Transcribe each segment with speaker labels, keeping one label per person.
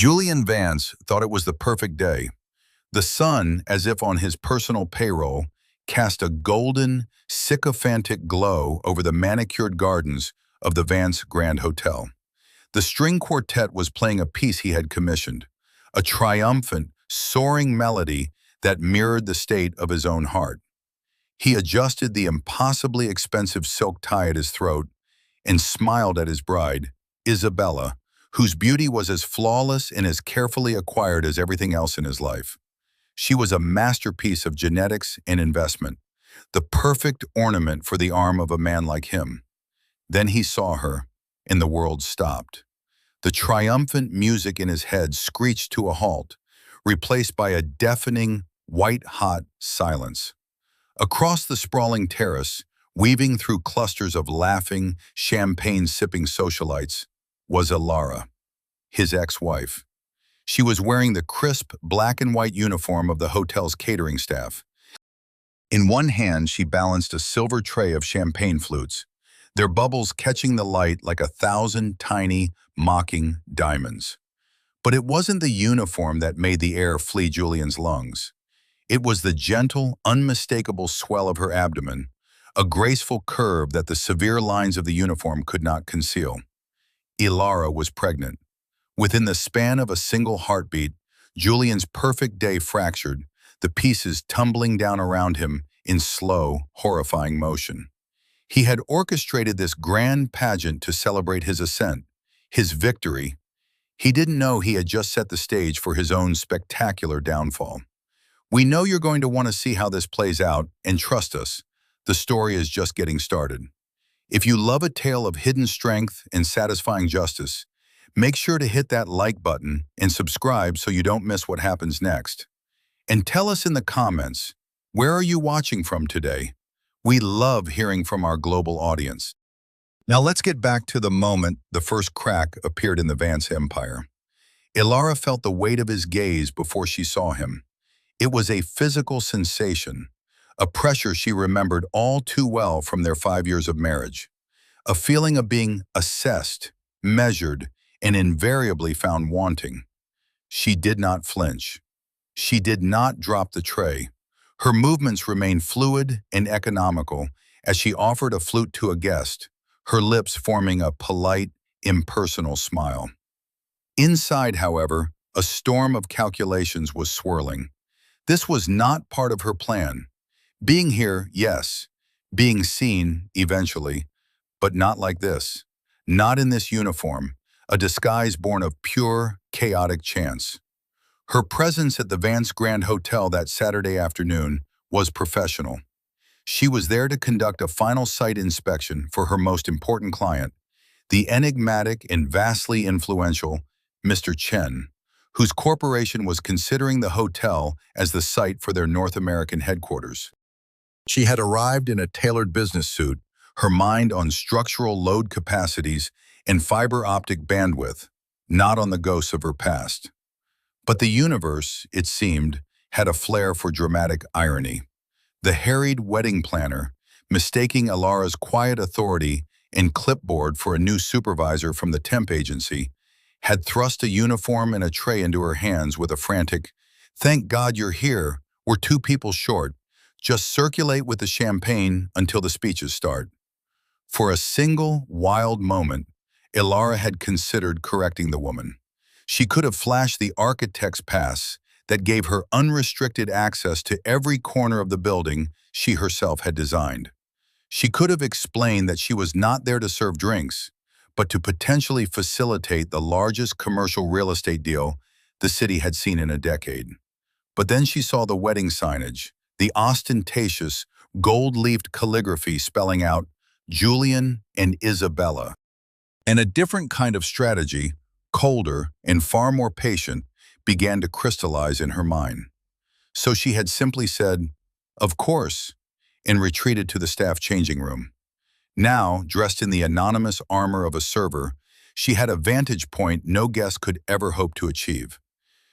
Speaker 1: Julian Vance thought it was the perfect day. The sun, as if on his personal payroll, cast a golden, sycophantic glow over the manicured gardens of the Vance Grand Hotel. The string quartet was playing a piece he had commissioned, a triumphant, soaring melody that mirrored the state of his own heart. He adjusted the impossibly expensive silk tie at his throat and smiled at his bride, Isabella, whose beauty was as flawless and as carefully acquired as everything else in his life. She was a masterpiece of genetics and investment, the perfect ornament for the arm of a man like him. Then he saw her, and the world stopped. The triumphant music in his head screeched to a halt, replaced by a deafening, white-hot silence. Across the sprawling terrace, weaving through clusters of laughing, champagne-sipping socialites, was Ilara, his ex-wife. She was wearing the crisp black and white uniform of the hotel's catering staff. In one hand, she balanced a silver tray of champagne flutes, their bubbles catching the light like 1,000 tiny, mocking diamonds. But it wasn't the uniform that made the air flee Julian's lungs. It was the gentle, unmistakable swell of her abdomen, a graceful curve that the severe lines of the uniform could not conceal. Ilara was pregnant. Within the span of a single heartbeat, Julian's perfect day fractured, the pieces tumbling down around him in slow, horrifying motion. He had orchestrated this grand pageant to celebrate his ascent, his victory. He didn't know he had just set the stage for his own spectacular downfall. We know you're going to want to see how this plays out, and trust us, the story is just getting started. If you love a tale of hidden strength and satisfying justice, make sure to hit that like button and subscribe so you don't miss what happens next. And tell us in the comments, where are you watching from today? We love hearing from our global audience. Now let's get back to the moment the first crack appeared in the Vance empire. Ilara felt the weight of his gaze before she saw him. It was a physical sensation, a pressure she remembered all too well from their 5 years of marriage, a feeling of being assessed, measured, and invariably found wanting. She did not flinch. She did not drop the tray. Her movements remained fluid and economical as she offered a flute to a guest, her lips forming a polite, impersonal smile. Inside, however, a storm of calculations was swirling. This was not part of her plan. Being here, yes. Being seen, eventually. But not like this. Not in this uniform, a disguise born of pure, chaotic chance. Her presence at the Vance Grand Hotel that Saturday afternoon was professional. She was there to conduct a final site inspection for her most important client, the enigmatic and vastly influential Mr. Chen, whose corporation was considering the hotel as the site for their North American headquarters. She had arrived in a tailored business suit, her mind on structural load capacities and fiber optic bandwidth, not on the ghosts of her past. But the universe, it seemed, had a flair for dramatic irony. The harried wedding planner, mistaking Ilara's quiet authority and clipboard for a new supervisor from the temp agency, had thrust a uniform and a tray into her hands with a frantic, "Thank God you're here, we're 2 people short. Just circulate with the champagne until the speeches start." For a single, wild moment, Ilara had considered correcting the woman. She could have flashed the architect's pass that gave her unrestricted access to every corner of the building she herself had designed. She could have explained that she was not there to serve drinks, but to potentially facilitate the largest commercial real estate deal the city had seen in a decade. But then she saw the wedding signage, the ostentatious, gold-leafed calligraphy spelling out Julian and Isabella. And a different kind of strategy, colder and far more patient, began to crystallize in her mind. So she had simply said, "Of course," and retreated to the staff changing room. Now, dressed in the anonymous armor of a server, she had a vantage point no guest could ever hope to achieve.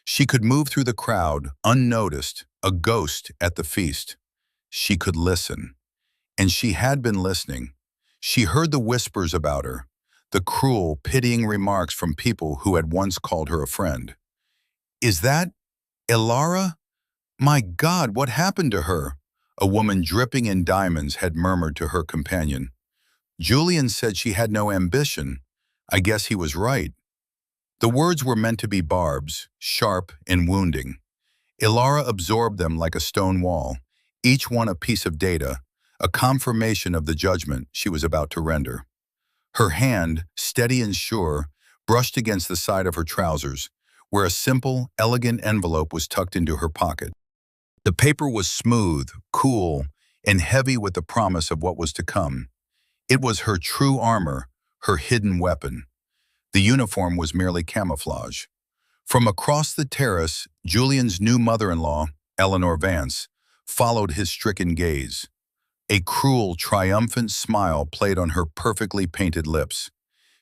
Speaker 1: She could move through the crowd, unnoticed, a ghost at the feast. She could listen. And she had been listening. She heard the whispers about her, the cruel, pitying remarks from people who had once called her a friend. "Is that Elara? My God, what happened to her?" A woman dripping in diamonds had murmured to her companion. "Julian said she had no ambition. I guess he was right." The words were meant to be barbs, sharp and wounding. Elara absorbed them like a stone wall, each one a piece of data, a confirmation of the judgment she was about to render. Her hand, steady and sure, brushed against the side of her trousers, where a simple, elegant envelope was tucked into her pocket. The paper was smooth, cool, and heavy with the promise of what was to come. It was her true armor, her hidden weapon. The uniform was merely camouflage. From across the terrace, Julian's new mother-in-law, Eleanor Vance, followed his stricken gaze. A cruel, triumphant smile played on her perfectly painted lips.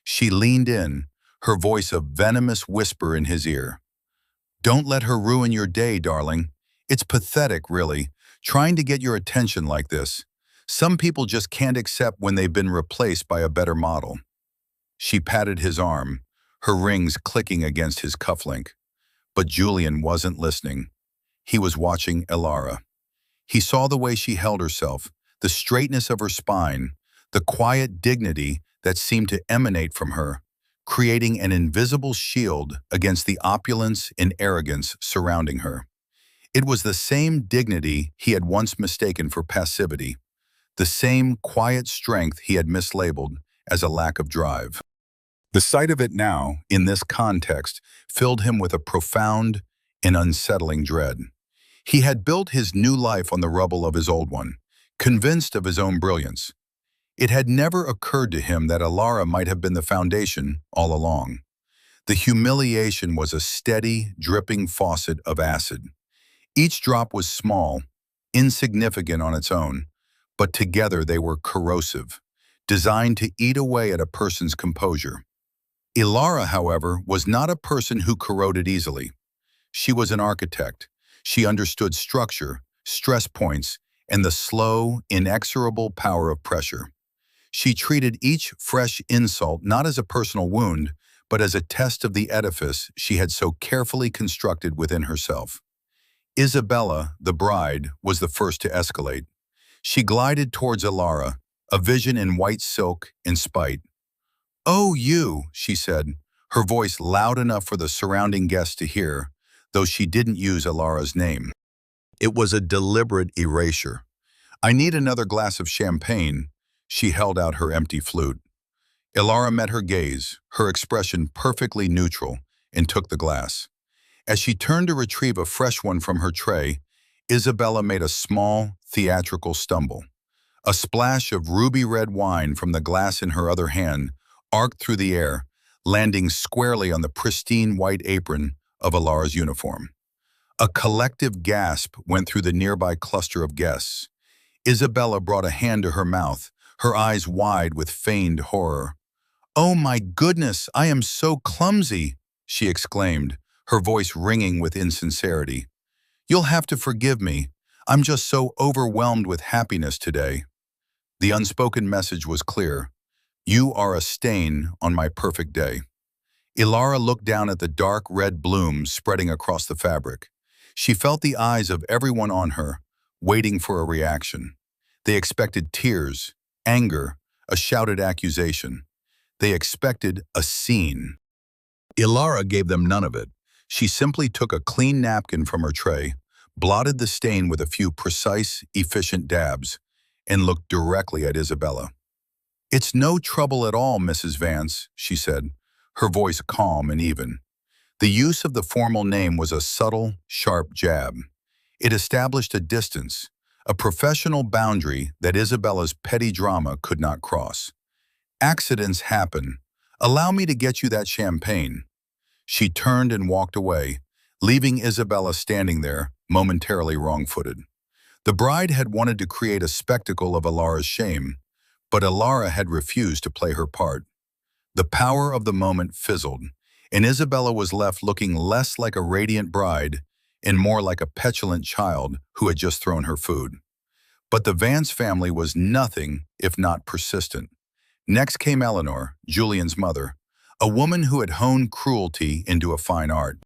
Speaker 1: She leaned in, her voice a venomous whisper in his ear. "Don't let her ruin your day, darling. It's pathetic, really, trying to get your attention like this. Some people just can't accept when they've been replaced by a better model." She patted his arm, her rings clicking against his cufflink. But Julian wasn't listening. He was watching Elara. He saw the way she held herself, the straightness of her spine, the quiet dignity that seemed to emanate from her, creating an invisible shield against the opulence and arrogance surrounding her. It was the same dignity he had once mistaken for passivity, the same quiet strength he had mislabeled as a lack of drive. The sight of it now, in this context, filled him with a profound and unsettling dread. He had built his new life on the rubble of his old one, convinced of his own brilliance. It had never occurred to him that Elara might have been the foundation all along. The humiliation was a steady, dripping faucet of acid. Each drop was small, insignificant on its own, but together they were corrosive, designed to eat away at a person's composure. Elara, however, was not a person who corroded easily. She was an architect. She understood structure, stress points, and the slow, inexorable power of pressure. She treated each fresh insult not as a personal wound, but as a test of the edifice she had so carefully constructed within herself. Isabella, the bride, was the first to escalate. She glided towards Elara, a vision in white silk and spite. "Oh, you," she said, her voice loud enough for the surrounding guests to hear, though she didn't use Elara's name. It was a deliberate erasure. "I need another glass of champagne." She held out her empty flute. Elara met her gaze, her expression perfectly neutral, and took the glass. As she turned to retrieve a fresh one from her tray, Isabella made a small, theatrical stumble. A splash of ruby-red wine from the glass in her other hand arced through the air, landing squarely on the pristine white apron of Elara's uniform. A collective gasp went through the nearby cluster of guests. Isabella brought a hand to her mouth, her eyes wide with feigned horror. "Oh my goodness, I am so clumsy," she exclaimed, her voice ringing with insincerity. "You'll have to forgive me. I'm just so overwhelmed with happiness today." The unspoken message was clear. "You are a stain on my perfect day." Elara looked down at the dark red blooms spreading across the fabric. She felt the eyes of everyone on her, waiting for a reaction. They expected tears, anger, a shouted accusation. They expected a scene. Elara gave them none of it. She simply took a clean napkin from her tray, blotted the stain with a few precise, efficient dabs, and looked directly at Isabella. "It's no trouble at all, Mrs. Vance," she said, her voice calm and even. The use of the formal name was a subtle, sharp jab. It established a distance, a professional boundary that Isabella's petty drama could not cross. "Accidents happen. Allow me to get you that champagne." She turned and walked away, leaving Isabella standing there, momentarily wrong-footed. The bride had wanted to create a spectacle of Elara's shame, but Elara had refused to play her part. The power of the moment fizzled, and Isabella was left looking less like a radiant bride and more like a petulant child who had just thrown her food. But the Vance family was nothing if not persistent. Next came Eleanor, Julian's mother, a woman who had honed cruelty into a fine art.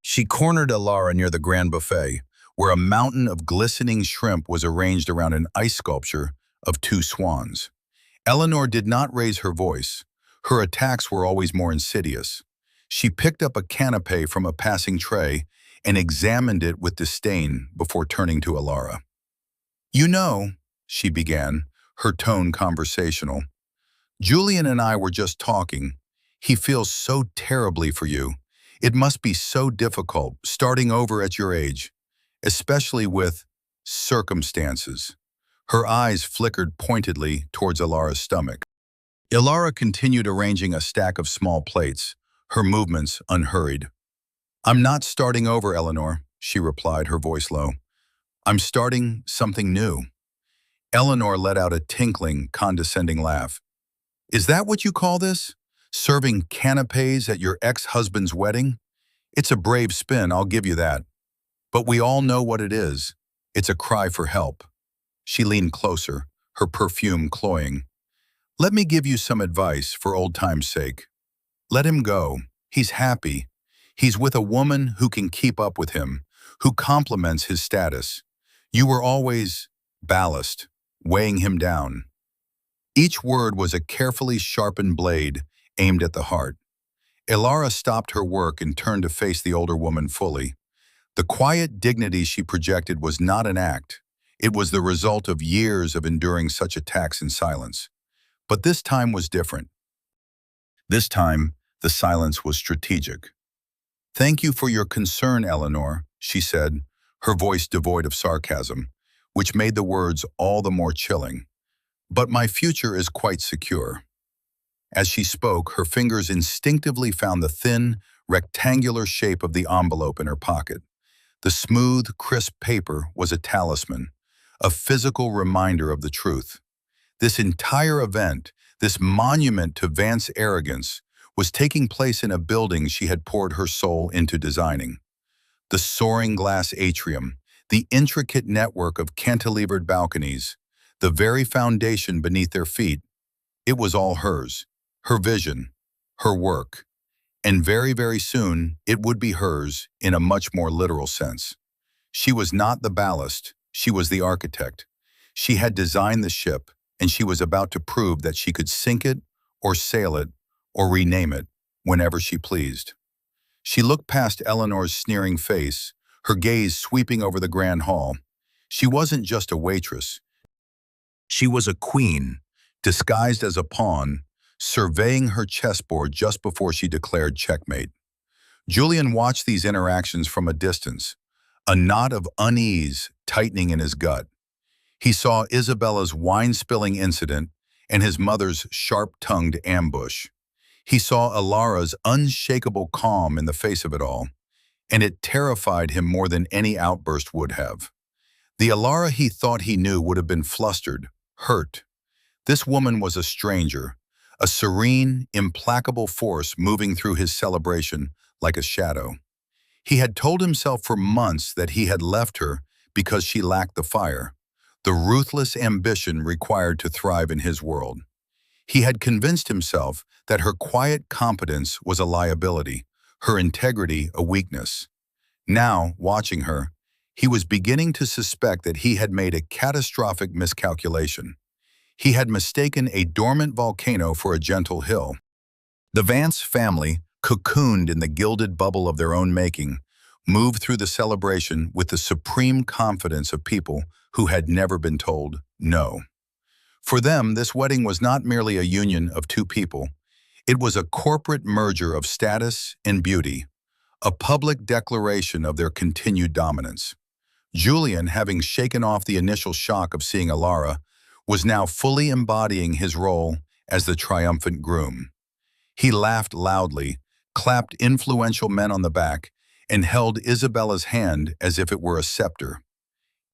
Speaker 1: She cornered Alara near the grand buffet, where a mountain of glistening shrimp was arranged around an ice sculpture of two swans. Eleanor did not raise her voice. Her attacks were always more insidious. She picked up a canapé from a passing tray and examined it with disdain before turning to Alara. "You know," she began, her tone conversational, "Julian and I were just talking. He feels so terribly for you. It must be so difficult, starting over at your age, especially with circumstances." Her eyes flickered pointedly towards Alara's stomach. Ilara continued arranging a stack of small plates, her movements unhurried. "I'm not starting over, Eleanor," she replied, her voice low. "I'm starting something new." Eleanor let out a tinkling, condescending laugh. "Is that what you call this? Serving canapés at your ex-husband's wedding? It's a brave spin, I'll give you that. But we all know what it is. It's a cry for help." She leaned closer, her perfume cloying. "Let me give you some advice for old time's sake. Let him go. He's happy. He's with a woman who can keep up with him, who complements his status. You were always ballast, weighing him down." Each word was a carefully sharpened blade aimed at the heart. Ilara stopped her work and turned to face the older woman fully. The quiet dignity she projected was not an act. It was the result of years of enduring such attacks in silence. But this time was different. This time, the silence was strategic. "Thank you for your concern, Eleanor," she said, her voice devoid of sarcasm, which made the words all the more chilling. "But my future is quite secure." As she spoke, her fingers instinctively found the thin, rectangular shape of the envelope in her pocket. The smooth, crisp paper was a talisman, a physical reminder of the truth. This entire event, this monument to Vance's arrogance, was taking place in a building she had poured her soul into designing. The soaring glass atrium, the intricate network of cantilevered balconies, the very foundation beneath their feet, it was all hers, her vision, her work. And very, very soon, it would be hers in a much more literal sense. She was not the ballast, she was the architect. She had designed the ship, and she was about to prove that she could sink it, or sail it, or rename it, whenever she pleased. She looked past Eleanor's sneering face, her gaze sweeping over the grand hall. She wasn't just a waitress. She was a queen, disguised as a pawn, surveying her chessboard just before she declared checkmate. Julian watched these interactions from a distance, a knot of unease tightening in his gut. He saw Isabella's wine-spilling incident and his mother's sharp-tongued ambush. He saw Alara's unshakable calm in the face of it all, and it terrified him more than any outburst would have. The Alara he thought he knew would have been flustered, hurt. This woman was a stranger, a serene, implacable force moving through his celebration like a shadow. He had told himself for months that he had left her because she lacked the fire, the ruthless ambition required to thrive in his world. He had convinced himself that her quiet competence was a liability, her integrity a weakness. Now, watching her, he was beginning to suspect that he had made a catastrophic miscalculation. He had mistaken a dormant volcano for a gentle hill. The Vance family, cocooned in the gilded bubble of their own making, moved through the celebration with the supreme confidence of people who had never been told no. For them, this wedding was not merely a union of two people. It was a corporate merger of status and beauty, a public declaration of their continued dominance. Julian, having shaken off the initial shock of seeing Alara, was now fully embodying his role as the triumphant groom. He laughed loudly, clapped influential men on the back, and held Isabella's hand as if it were a scepter.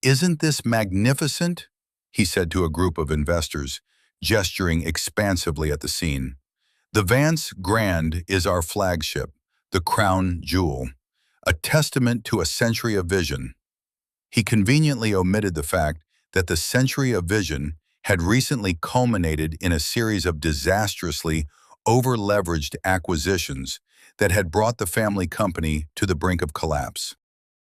Speaker 1: "Isn't this magnificent?" he said to a group of investors, gesturing expansively at the scene. "The Vance Grand is our flagship, the crown jewel, a testament to a century of vision." He conveniently omitted the fact that the century of vision had recently culminated in a series of disastrously over-leveraged acquisitions that had brought the family company to the brink of collapse.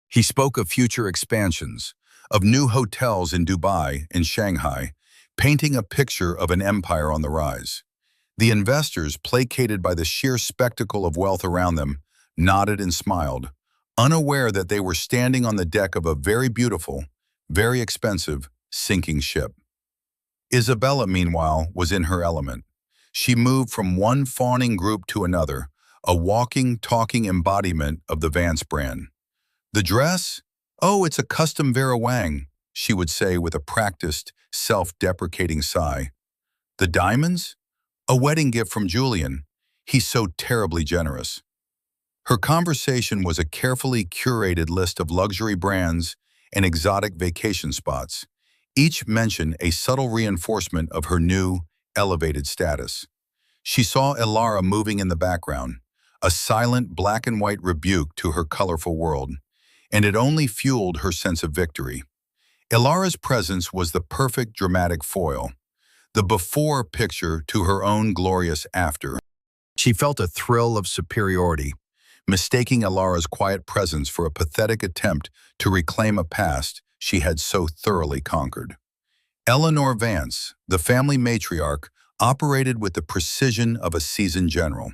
Speaker 1: He spoke of future expansions, of new hotels in Dubai and Shanghai, painting a picture of an empire on the rise. The investors, placated by the sheer spectacle of wealth around them, nodded and smiled, unaware that they were standing on the deck of a very beautiful, very expensive, sinking ship. Isabella, meanwhile, was in her element. She moved from one fawning group to another, a walking, talking embodiment of the Vance brand. The dress? Oh, it's a custom Vera Wang, she would say with a practiced, self-deprecating sigh. The diamonds? A wedding gift from Julian. He's so terribly generous. Her conversation was a carefully curated list of luxury brands and exotic vacation spots, each mention a subtle reinforcement of her new, elevated status. She saw Elara moving in the background, a silent black and white rebuke to her colorful world, and it only fueled her sense of victory. Elara's presence was the perfect dramatic foil, the before picture to her own glorious after. She felt a thrill of superiority, mistaking Elara's quiet presence for a pathetic attempt to reclaim a past she had so thoroughly conquered. Eleanor Vance, the family matriarch, operated with the precision of a seasoned general.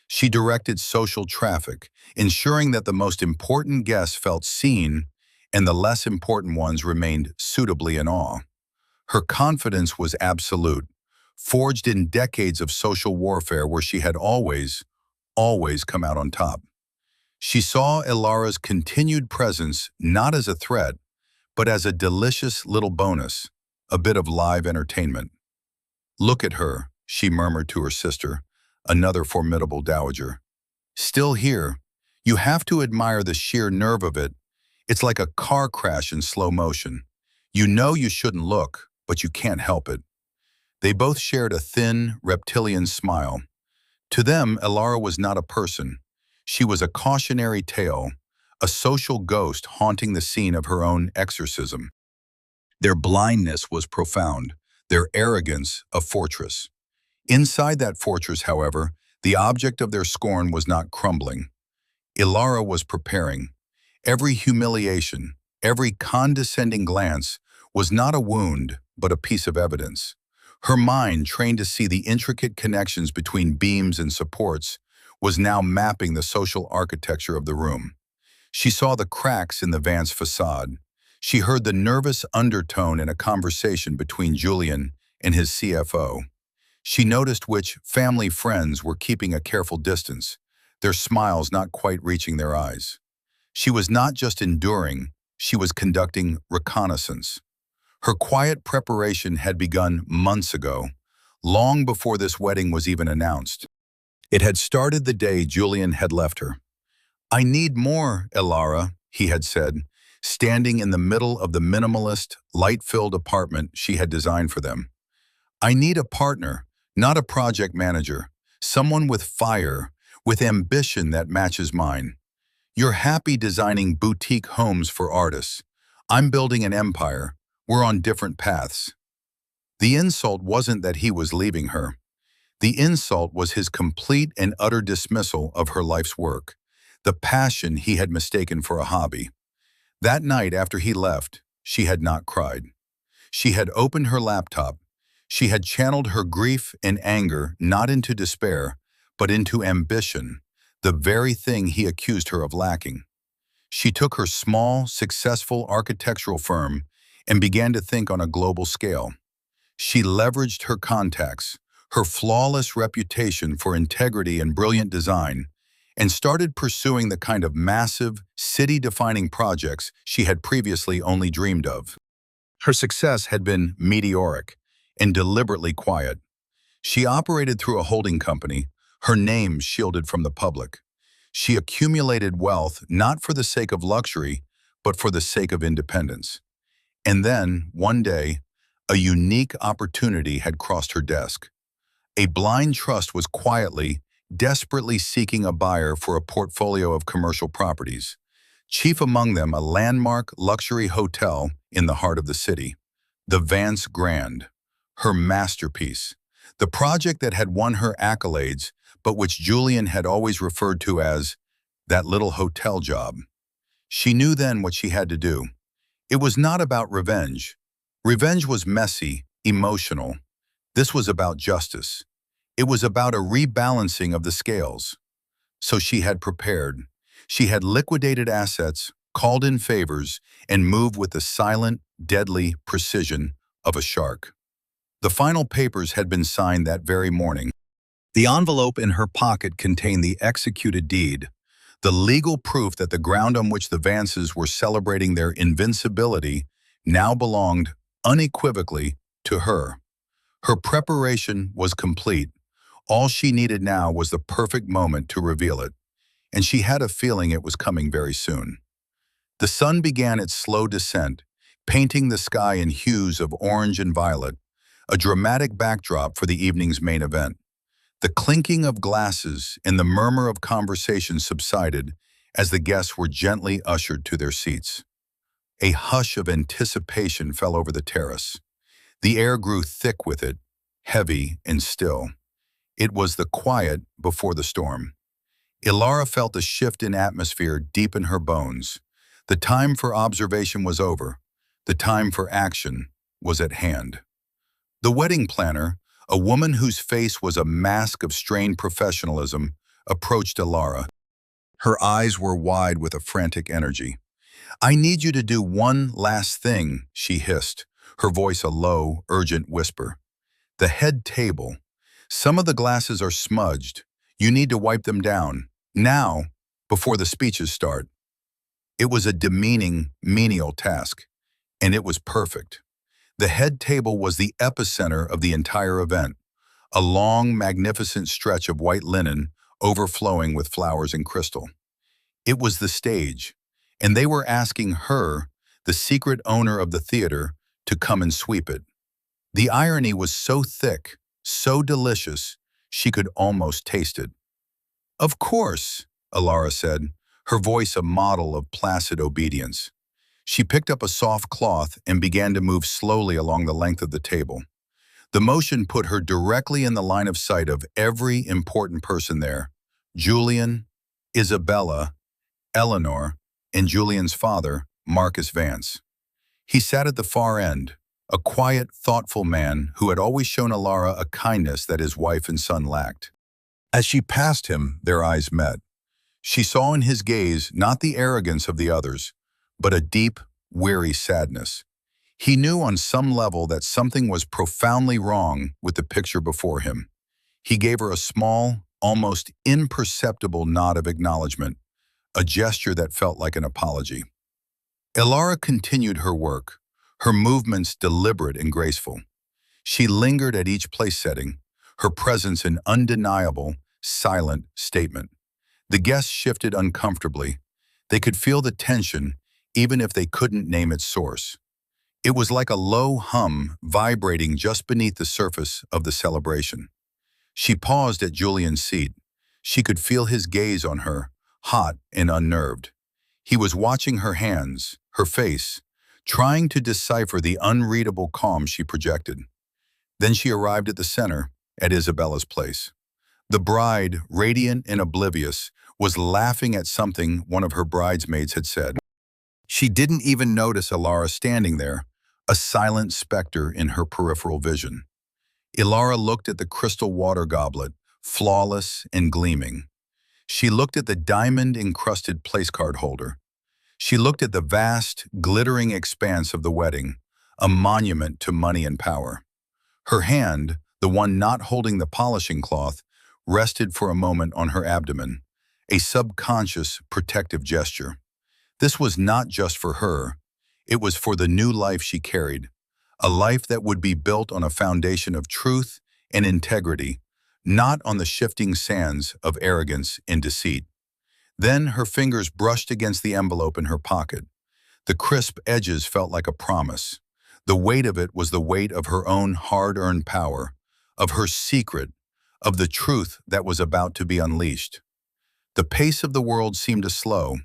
Speaker 1: She directed social traffic, ensuring that the most important guests felt seen and the less important ones remained suitably in awe. Her confidence was absolute, forged in decades of social warfare where she had always come out on top. She saw Elara's continued presence not as a threat, but as a delicious little bonus, a bit of live entertainment. "Look at her," she murmured to her sister, another formidable dowager. "Still here. You have to admire the sheer nerve of it. It's like a car crash in slow motion. You know you shouldn't look, but you can't help it." They both shared a thin, reptilian smile. To them, Elara was not a person. She was a cautionary tale, a social ghost haunting the scene of her own exorcism. Their blindness was profound, their arrogance a fortress. Inside that fortress, however, the object of their scorn was not crumbling. Elara was preparing. Every humiliation, every condescending glance was not a wound, but a piece of evidence. Her mind, trained to see the intricate connections between beams and supports, was now mapping the social architecture of the room. She saw the cracks in the Vance facade. She heard the nervous undertone in a conversation between Julian and his CFO. She noticed which family friends were keeping a careful distance, their smiles not quite reaching their eyes. She was not just enduring, she was conducting reconnaissance. Her quiet preparation had begun months ago, long before this wedding was even announced. It had started the day Julian had left her. "I need more, Elara," he had said, standing in the middle of the minimalist, light-filled apartment she had designed for them. "I need a partner, not a project manager, someone with fire, with ambition that matches mine. You're happy designing boutique homes for artists. I'm building an empire. We're on different paths." The insult wasn't that he was leaving her. The insult was his complete and utter dismissal of her life's work, the passion he had mistaken for a hobby. That night after he left, she had not cried. She had opened her laptop. She had channeled her grief and anger not into despair, but into ambition, the very thing he accused her of lacking. She took her small, successful architectural firm and began to think on a global scale. She leveraged her contacts, her flawless reputation for integrity and brilliant design, and started pursuing the kind of massive, city-defining projects she had previously only dreamed of. Her success had been meteoric and deliberately quiet. She operated through a holding company, her name shielded from the public. She accumulated wealth not for the sake of luxury, but for the sake of independence. And then, one day, a unique opportunity had crossed her desk. A blind trust was quietly, desperately seeking a buyer for a portfolio of commercial properties, chief among them a landmark luxury hotel in the heart of the city, the Vance Grand. her masterpiece. The project that had won her accolades, but which Julian had always referred to as that little hotel job. She knew then what she had to do. It was not about revenge. Revenge was messy, emotional. This was about justice. It was about a rebalancing of the scales. So she had prepared. She had liquidated assets, called in favors, and moved with the silent, deadly precision of a shark. The final papers had been signed that very morning. The envelope in her pocket contained the executed deed, the legal proof that the ground on which the Vances were celebrating their invincibility now belonged unequivocally to her. Her preparation was complete. All she needed now was the perfect moment to reveal it, and she had a feeling it was coming very soon. The sun began its slow descent, painting the sky in hues of orange and violet, a dramatic backdrop for the evening's main event. The clinking of glasses and the murmur of conversation subsided as the guests were gently ushered to their seats. A hush of anticipation fell over the terrace. The air grew thick with it, heavy and still. It was the quiet before the storm. Ilara felt a shift in atmosphere deep in her bones. The time for observation was over. The time for action was at hand. The wedding planner, a woman whose face was a mask of strained professionalism, approached Ilara. Her eyes were wide with a frantic energy. "I need you to do one last thing," she hissed, her voice a low, urgent whisper. "The head table. Some of the glasses are smudged. You need to wipe them down, now, before the speeches start." It was a demeaning, menial task, and it was perfect. The head table was the epicenter of the entire event, a long, magnificent stretch of white linen overflowing with flowers and crystal. It was the stage, and they were asking her, the secret owner of the theater, to come and sweep it. The irony was so thick, so delicious, she could almost taste it. "Of course," Ilara said, her voice a model of placid obedience. She picked up a soft cloth and began to move slowly along the length of the table. The motion put her directly in the line of sight of every important person there: Julian, Isabella, Eleanor, and Julian's father, Marcus Vance. He sat at the far end, a quiet, thoughtful man who had always shown Ilara a kindness that his wife and son lacked. As she passed him, their eyes met. She saw in his gaze not the arrogance of the others, but a deep, weary sadness. He knew on some level that something was profoundly wrong with the picture before him. He gave her a small, almost imperceptible nod of acknowledgement, a gesture that felt like an apology. Ilara continued her work, her movements deliberate and graceful. She lingered at each place setting, her presence an undeniable, silent statement. The guests shifted uncomfortably. They could feel the tension, even if they couldn't name its source. It was like a low hum vibrating just beneath the surface of the celebration. She paused at Julian's seat. She could feel his gaze on her, hot and unnerved. He was watching her hands, her face, trying to decipher the unreadable calm she projected. Then she arrived at the center, at Isabella's place. The bride, radiant and oblivious, was laughing at something one of her bridesmaids had said. She didn't even notice Ilara standing there, a silent specter in her peripheral vision. Ilara looked at the crystal water goblet, flawless and gleaming. She looked at the diamond-encrusted placecard holder. She looked at the vast, glittering expanse of the wedding, a monument to money and power. Her hand, the one not holding the polishing cloth, rested for a moment on her abdomen, a subconscious, protective gesture. This was not just for her. It was for the new life she carried, a life that would be built on a foundation of truth and integrity, not on the shifting sands of arrogance and deceit. Then her fingers brushed against the envelope in her pocket. The crisp edges felt like a promise. The weight of it was the weight of her own hard-earned power, of her secret, of the truth that was about to be unleashed. The pace of the world seemed to slow.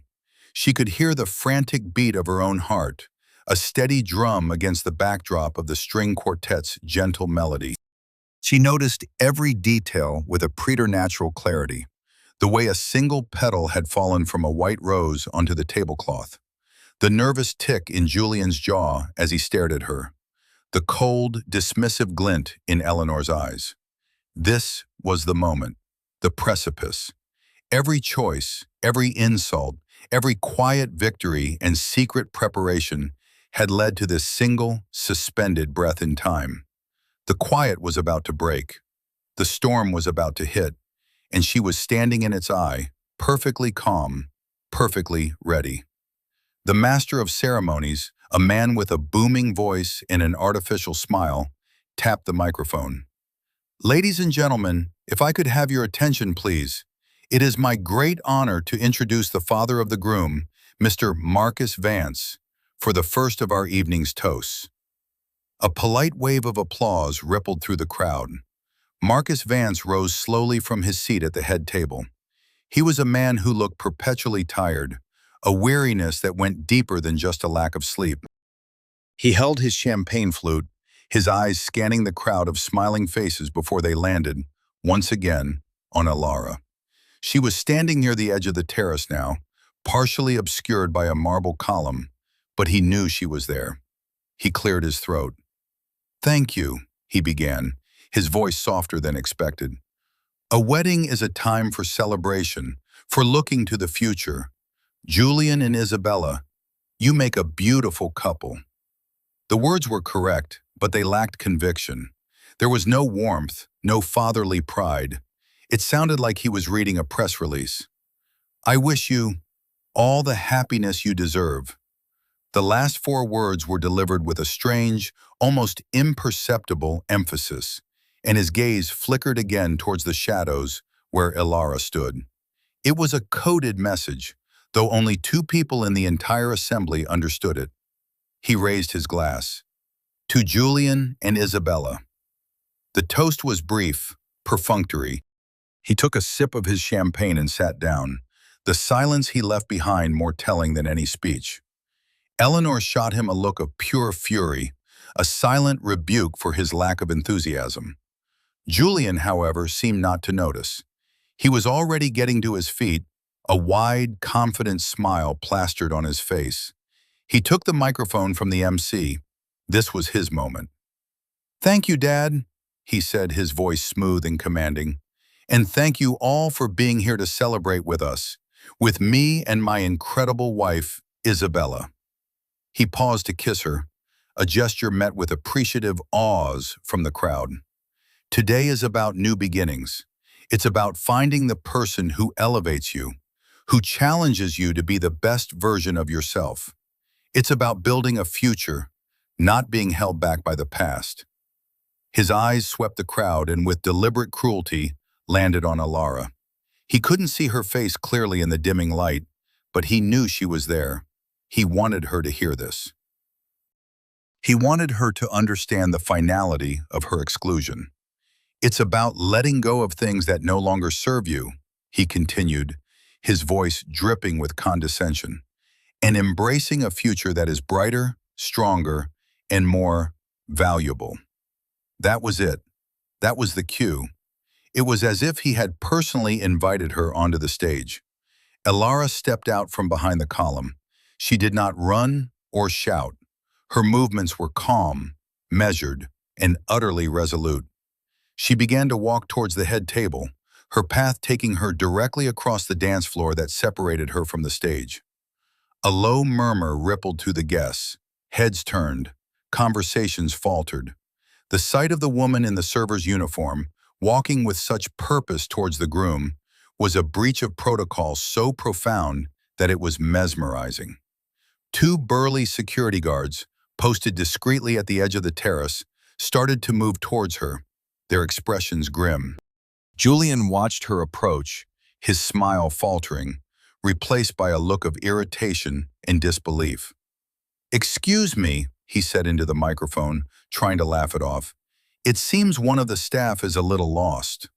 Speaker 1: She could hear the frantic beat of her own heart, a steady drum against the backdrop of the string quartet's gentle melody. She noticed every detail with a preternatural clarity, the way a single petal had fallen from a white rose onto the tablecloth, the nervous tick in Julian's jaw as he stared at her, the cold, dismissive glint in Eleanor's eyes. This was the moment, the precipice. Every choice, every insult, every quiet victory and secret preparation had led to this single, suspended breath in time. The quiet was about to break. The storm was about to hit, and she was standing in its eye, perfectly calm, perfectly ready. The master of ceremonies, a man with a booming voice and an artificial smile, tapped the microphone. "Ladies and gentlemen, if I could have your attention, please. It is my great honor to introduce the father of the groom, Mr. Marcus Vance, for the first of our evening's toasts." A polite wave of applause rippled through the crowd. Marcus Vance rose slowly from his seat at the head table. He was a man who looked perpetually tired, a weariness that went deeper than just a lack of sleep. He held his champagne flute, his eyes scanning the crowd of smiling faces before they landed, once again, on Alara. She was standing near the edge of the terrace now, partially obscured by a marble column, but he knew she was there. He cleared his throat. "Thank you," he began, his voice softer than expected. "A wedding is a time for celebration, for looking to the future. Julian and Isabella, you make a beautiful couple." The words were correct, but they lacked conviction. There was no warmth, no fatherly pride. It sounded like he was reading a press release. "I wish you all the happiness you deserve." The last four words were delivered with a strange, almost imperceptible emphasis, and his gaze flickered again towards the shadows where Ilara stood. It was a coded message, though only two people in the entire assembly understood it. He raised his glass. "To Julian and Isabella." The toast was brief, perfunctory. He took a sip of his champagne and sat down, the silence he left behind more telling than any speech. Eleanor shot him a look of pure fury, a silent rebuke for his lack of enthusiasm. Julian, however, seemed not to notice. He was already getting to his feet, a wide, confident smile plastered on his face. He took the microphone from the MC. This was his moment. "Thank you, Dad," he said, his voice smooth and commanding. "And thank you all for being here to celebrate with us, with me and my incredible wife, Isabella." He paused to kiss her, a gesture met with appreciative awes from the crowd. Today is about new beginnings. It's about finding the person who elevates you, who challenges you to be the best version of yourself. It's about building a future, not being held back by the past. His eyes swept the crowd and with deliberate cruelty landed on Alara. He couldn't see her face clearly in the dimming light, but he knew she was there. He wanted her to hear this. He wanted her to understand the finality of her exclusion. "It's about letting go of things that no longer serve you," he continued, his voice dripping with condescension, "and embracing a future that is brighter, stronger, and more valuable." That was it. That was the cue. It was as if he had personally invited her onto the stage. Elara stepped out from behind the column. She did not run or shout. Her movements were calm, measured, and utterly resolute. She began to walk towards the head table, her path taking her directly across the dance floor that separated her from the stage. A low murmur rippled through the guests. Heads turned. Conversations faltered. The sight of the woman in the server's uniform, walking with such purpose towards the groom, was a breach of protocol so profound that it was mesmerizing. Two burly security guards, posted discreetly at the edge of the terrace, started to move towards her, their expressions grim. Julian watched her approach, his smile faltering, replaced by a look of irritation and disbelief. "Excuse me," he said into the microphone, trying to laugh it off. "It seems one of the staff is a little lost."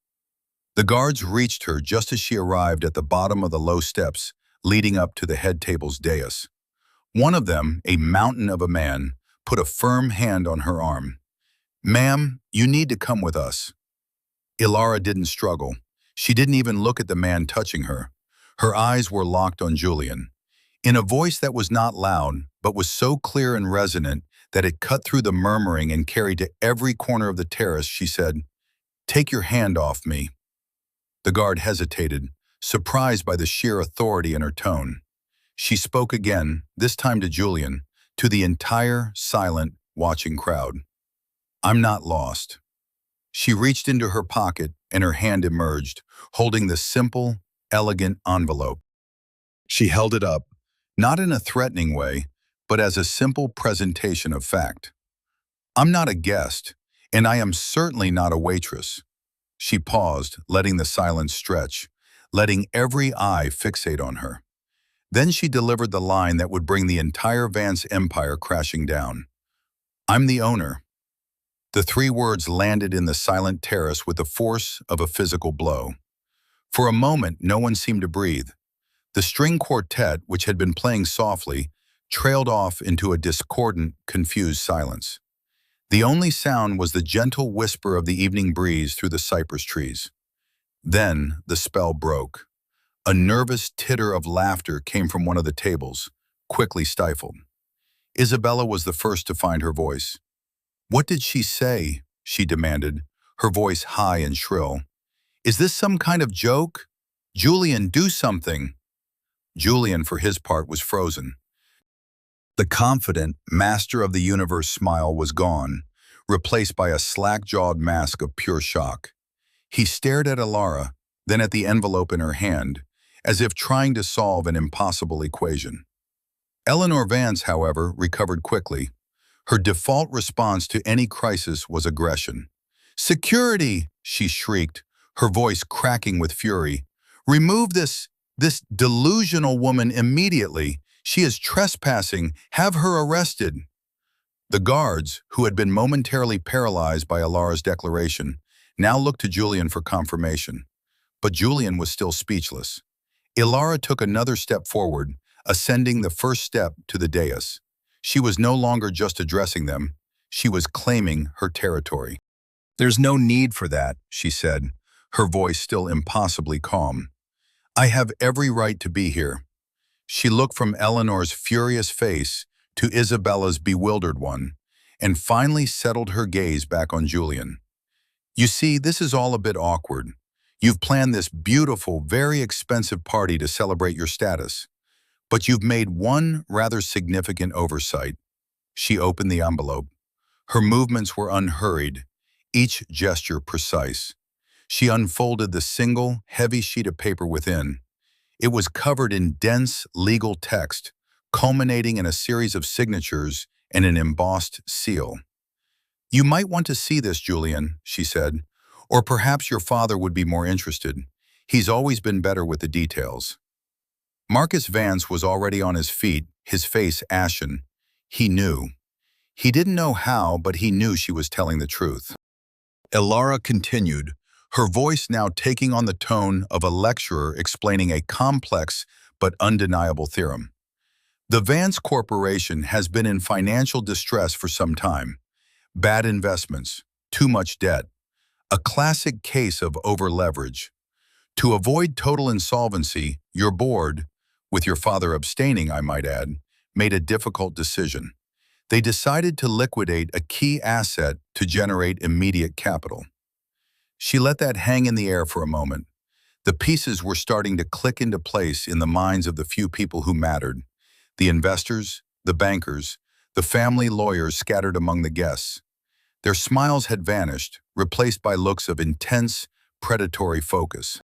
Speaker 1: The guards reached her just as she arrived at the bottom of the low steps leading up to the head table's dais. One of them, a mountain of a man, put a firm hand on her arm. "Ma'am, you need to come with us." Ilara didn't struggle. She didn't even look at the man touching her. Her eyes were locked on Julian. In a voice that was not loud, but was so clear and resonant that it cut through the murmuring and carried to every corner of the terrace, she said, "Take your hand off me." The guard hesitated, surprised by the sheer authority in her tone. She spoke again, this time to Julian, to the entire, silent, watching crowd. "I'm not lost." She reached into her pocket and her hand emerged, holding the simple, elegant envelope. She held it up, not in a threatening way, but as a simple presentation of fact. "I'm not a guest, and I am certainly not a waitress." She paused, letting the silence stretch, letting every eye fixate on her. Then she delivered the line that would bring the entire Vance empire crashing down. "I'm the owner." The three words landed in the silent terrace with the force of a physical blow. For a moment, no one seemed to breathe. The string quartet, which had been playing softly, trailed off into a discordant, confused silence. The only sound was the gentle whisper of the evening breeze through the cypress trees. Then the spell broke. A nervous titter of laughter came from one of the tables, quickly stifled. Isabella was the first to find her voice. "What did she say?" she demanded, her voice high and shrill. "Is this some kind of joke? Julian, do something!" Julian, for his part, was frozen. The confident, master of the universe smile was gone, replaced by a slack-jawed mask of pure shock. He stared at Ilara, then at the envelope in her hand, as if trying to solve an impossible equation. Eleanor Vance, however, recovered quickly. Her default response to any crisis was aggression. "Security!" she shrieked, her voice cracking with fury. "Remove this delusional woman immediately. She is trespassing. Have her arrested." The guards, who had been momentarily paralyzed by Ilara's declaration, now looked to Julian for confirmation. But Julian was still speechless. Ilara took another step forward, ascending the first step to the dais. She was no longer just addressing them. She was claiming her territory. "There's no need for that," she said, her voice still impossibly calm. "I have every right to be here." She looked from Eleanor's furious face to Isabella's bewildered one, and finally settled her gaze back on Julian. "You see, this is all a bit awkward. You've planned this beautiful, very expensive party to celebrate your status, but you've made one rather significant oversight." She opened the envelope. Her movements were unhurried, each gesture precise. She unfolded the single, heavy sheet of paper within. It was covered in dense, legal text, culminating in a series of signatures and an embossed seal. "You might want to see this, Julian," she said, "or perhaps your father would be more interested. He's always been better with the details." Marcus Vance was already on his feet, his face ashen. He knew. He didn't know how, but he knew she was telling the truth. Ilara continued, her voice now taking on the tone of a lecturer explaining a complex but undeniable theorem. "The Vance Corporation has been in financial distress for some time. Bad investments, too much debt, a classic case of over-leverage. To avoid total insolvency, your board, with your father abstaining, I might add, made a difficult decision. They decided to liquidate a key asset to generate immediate capital." She let that hang in the air for a moment. The pieces were starting to click into place in the minds of the few people who mattered. The investors, the bankers, the family lawyers scattered among the guests. Their smiles had vanished, replaced by looks of intense, predatory focus.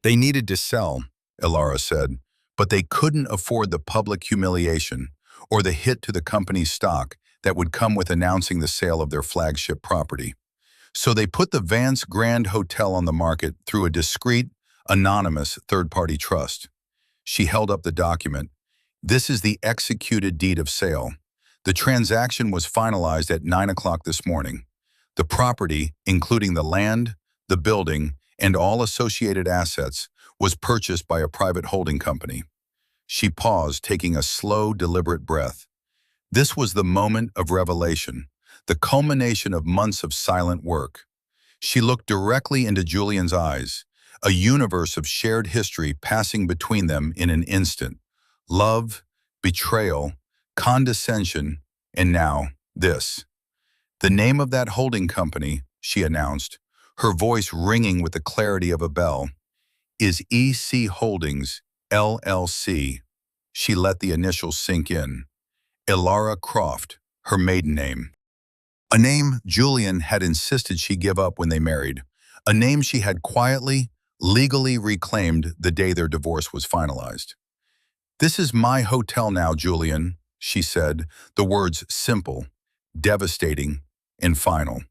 Speaker 1: "They needed to sell," Ilara said, "but they couldn't afford the public humiliation or the hit to the company's stock that would come with announcing the sale of their flagship property. So they put the Vance Grand Hotel on the market through a discreet, anonymous third-party trust." She held up the document. "This is the executed deed of sale. The transaction was finalized at 9 o'clock this morning. The property, including the land, the building, and all associated assets, was purchased by a private holding company." She paused, taking a slow, deliberate breath. This was the moment of revelation, the culmination of months of silent work. She looked directly into Julian's eyes, a universe of shared history passing between them in an instant. Love, betrayal, condescension, and now this. The name of that holding company, she announced, her voice ringing with the clarity of a bell, is EC Holdings, LLC. She let the initials sink in. Elara Croft, her maiden name. A name Julian had insisted she give up when they married. A name she had quietly, legally reclaimed the day their divorce was finalized. "This is my hotel now, Julian," she said, the words simple, devastating, and final.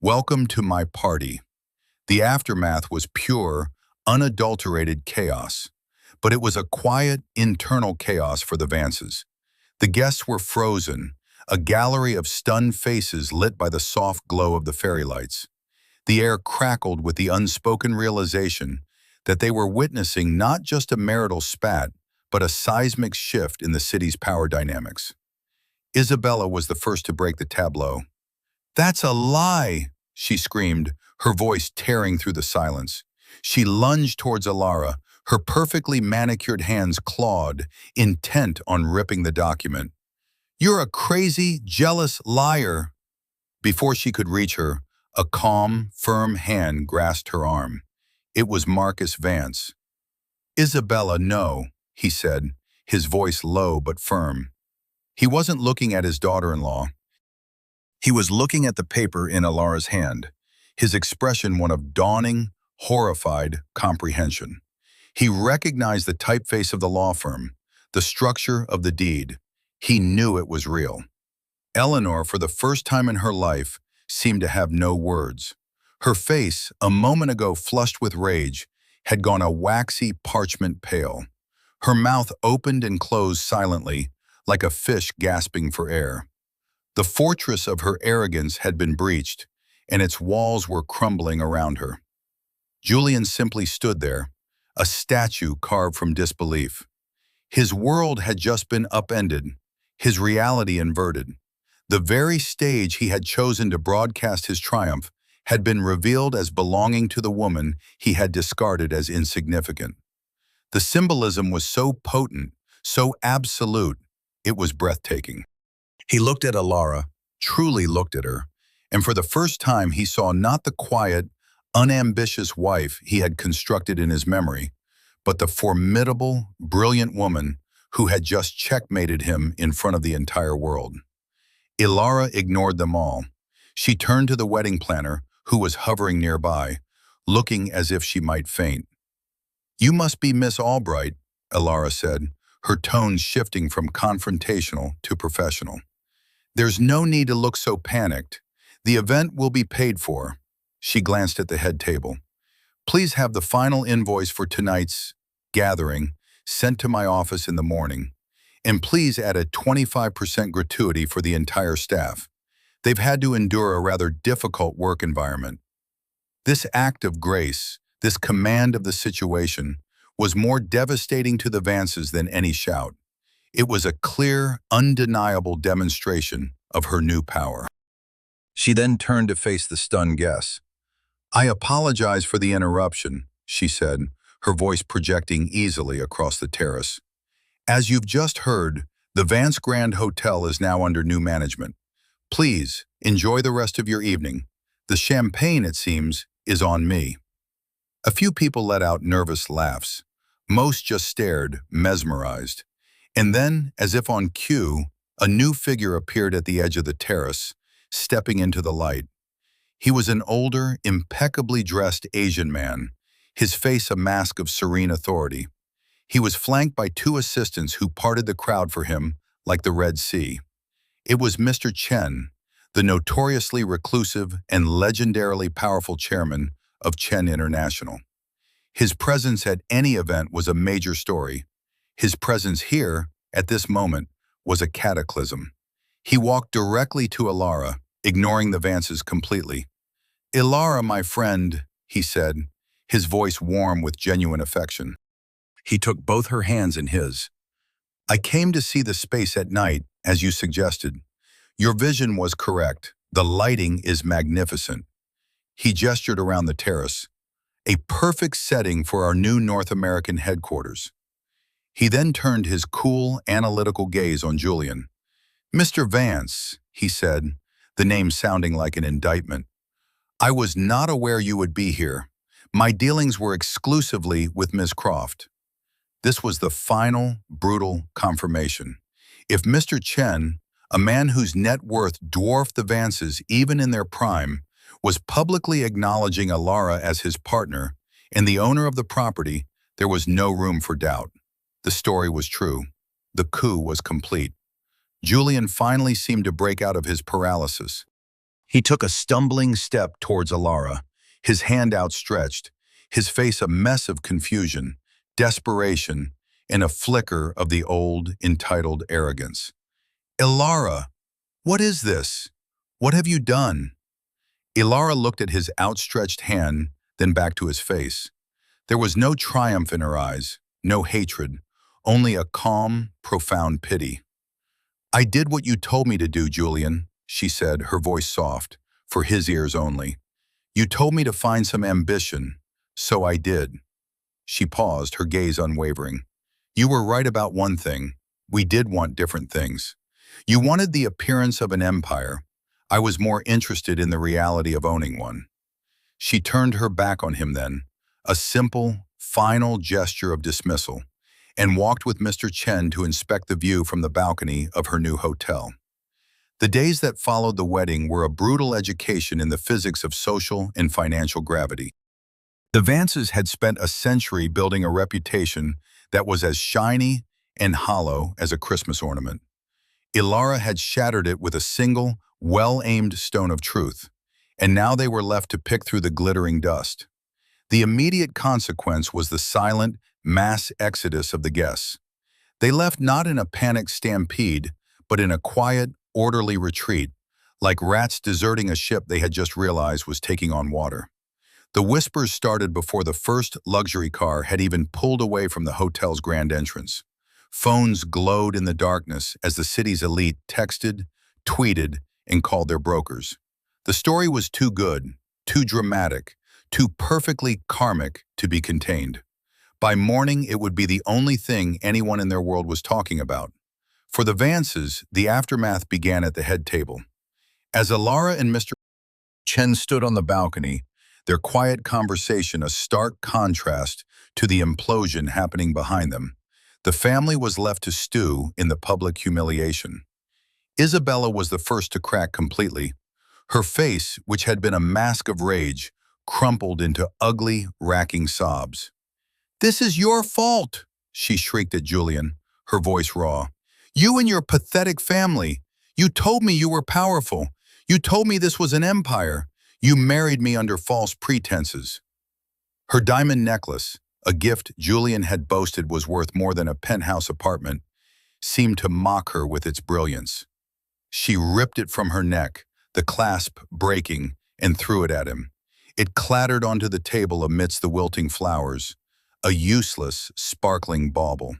Speaker 1: "Welcome to my party." The aftermath was pure, unadulterated chaos, but it was a quiet, internal chaos for the Vances. The guests were frozen, a gallery of stunned faces lit by the soft glow of the fairy lights. The air crackled with the unspoken realization that they were witnessing not just a marital spat, but a seismic shift in the city's power dynamics. Isabella was the first to break the tableau. "That's a lie!" she screamed, her voice tearing through the silence. She lunged towards Elara, her perfectly manicured hands clawed, intent on ripping the document. "You're a crazy, jealous liar!" Before she could reach her, a calm, firm hand grasped her arm. It was Marcus Vance. "Isabella, no," he said, his voice low but firm. He wasn't looking at his daughter-in-law. He was looking at the paper in Elara's hand, his expression one of dawning, horrified comprehension. He recognized the typeface of the law firm, the structure of the deed. He knew it was real. Eleanor, for the first time in her life, seemed to have no words. Her face, a moment ago flushed with rage, had gone a waxy parchment pale. Her mouth opened and closed silently, like a fish gasping for air. The fortress of her arrogance had been breached, and its walls were crumbling around her. Julian simply stood there, a statue carved from disbelief. His world had just been upended, his reality inverted. The very stage he had chosen to broadcast his triumph had been revealed as belonging to the woman he had discarded as insignificant. The symbolism was so potent, so absolute, it was breathtaking. He looked at Elara, truly looked at her, and for the first time he saw not the quiet, unambitious wife he had constructed in his memory, but the formidable, brilliant woman who had just checkmated him in front of the entire world. Elara ignored them all. She turned to the wedding planner, who was hovering nearby, looking as if she might faint. "You must be Miss Albright," Elara said, her tones shifting from confrontational to professional. "There's no need to look so panicked. The event will be paid for." She glanced at the head table. "Please have the final invoice for tonight's gathering sent to my office in the morning. And please add a 25% gratuity for the entire staff. They've had to endure a rather difficult work environment." This act of grace, this command of the situation, was more devastating to the Vances than any shout. It was a clear, undeniable demonstration of her new power. She then turned to face the stunned guests. "I apologize for the interruption," she said, her voice projecting easily across the terrace. "As you've just heard, the Vance Grand Hotel is now under new management. Please, enjoy the rest of your evening. The champagne, it seems, is on me." A few people let out nervous laughs. Most just stared, mesmerized. And then, as if on cue, a new figure appeared at the edge of the terrace, stepping into the light. He was an older, impeccably dressed Asian man, his face a mask of serene authority. He was flanked by two assistants who parted the crowd for him like the Red Sea. It was Mr. Chen, the notoriously reclusive and legendarily powerful chairman of Chen International. His presence at any event was a major story. His presence here, at this moment, was a cataclysm. He walked directly to Elara, ignoring the Vances completely. "Elara, my friend," he said, his voice warm with genuine affection. He took both her hands in his. I came to see the space at night, as you suggested. Your vision was correct. The lighting is magnificent. He gestured around the terrace, a perfect setting for our new North American headquarters. He then turned his cool, analytical gaze on Julian. Mr. Vance, he said, the name sounding like an indictment. I was not aware you would be here. My dealings were exclusively with Miss Croft. This was the final, brutal confirmation. If Mr. Chen, a man whose net worth dwarfed the Vances even in their prime, was publicly acknowledging Alara as his partner and the owner of the property, there was no room for doubt. The story was true. The coup was complete. Julian finally seemed to break out of his paralysis. He took a stumbling step towards Alara, his hand outstretched, his face a mess of confusion, desperation, and a flicker of the old, entitled arrogance. Ilara, what is this? What have you done? Ilara looked at his outstretched hand, then back to his face. There was no triumph in her eyes, no hatred, only a calm, profound pity. I did what you told me to do, Julian, she said, her voice soft, for his ears only. You told me to find some ambition, so I did. She paused, her gaze unwavering. You were right about one thing. We did want different things. You wanted the appearance of an empire. I was more interested in the reality of owning one. She turned her back on him then, a simple, final gesture of dismissal, and walked with Mr. Chen to inspect the view from the balcony of her new hotel. The days that followed the wedding were a brutal education in the physics of social and financial gravity. The Vances had spent a century building a reputation that was as shiny and hollow as a Christmas ornament. Ilara had shattered it with a single, well-aimed stone of truth, and now they were left to pick through the glittering dust. The immediate consequence was the silent, mass exodus of the guests. They left not in a panicked stampede, but in a quiet, orderly retreat, like rats deserting a ship they had just realized was taking on water. The whispers started before the first luxury car had even pulled away from the hotel's grand entrance. Phones glowed in the darkness as the city's elite texted, tweeted, and called their brokers. The story was too good, too dramatic, too perfectly karmic to be contained. By morning, it would be the only thing anyone in their world was talking about. For the Vances, the aftermath began at the head table. As Alara and Mr. Chen stood on the balcony, their quiet conversation a stark contrast to the implosion happening behind them, the family was left to stew in the public humiliation. Isabella was the first to crack completely. Her face, which had been a mask of rage, crumpled into ugly, racking sobs. "This is your fault," she shrieked at Julian, her voice raw. "You and your pathetic family. You told me you were powerful. You told me this was an empire. You married me under false pretenses." Her diamond necklace, a gift Julian had boasted was worth more than a penthouse apartment, seemed to mock her with its brilliance. She ripped it from her neck, the clasp breaking, and threw it at him. It clattered onto the table amidst the wilting flowers, a useless, sparkling bauble.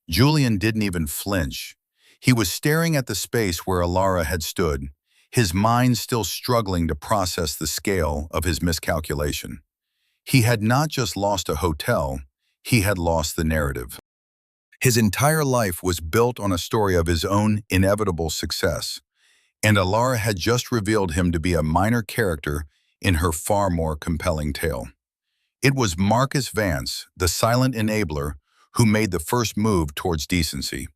Speaker 1: Julian didn't even flinch. He was staring at the space where Alara had stood, his mind still struggling to process the scale of his miscalculation. He had not just lost a hotel, he had lost the narrative. His entire life was built on a story of his own inevitable success, and Alara had just revealed him to be a minor character in her far more compelling tale. It was Marcus Vance, the silent enabler, who made the first move towards decency.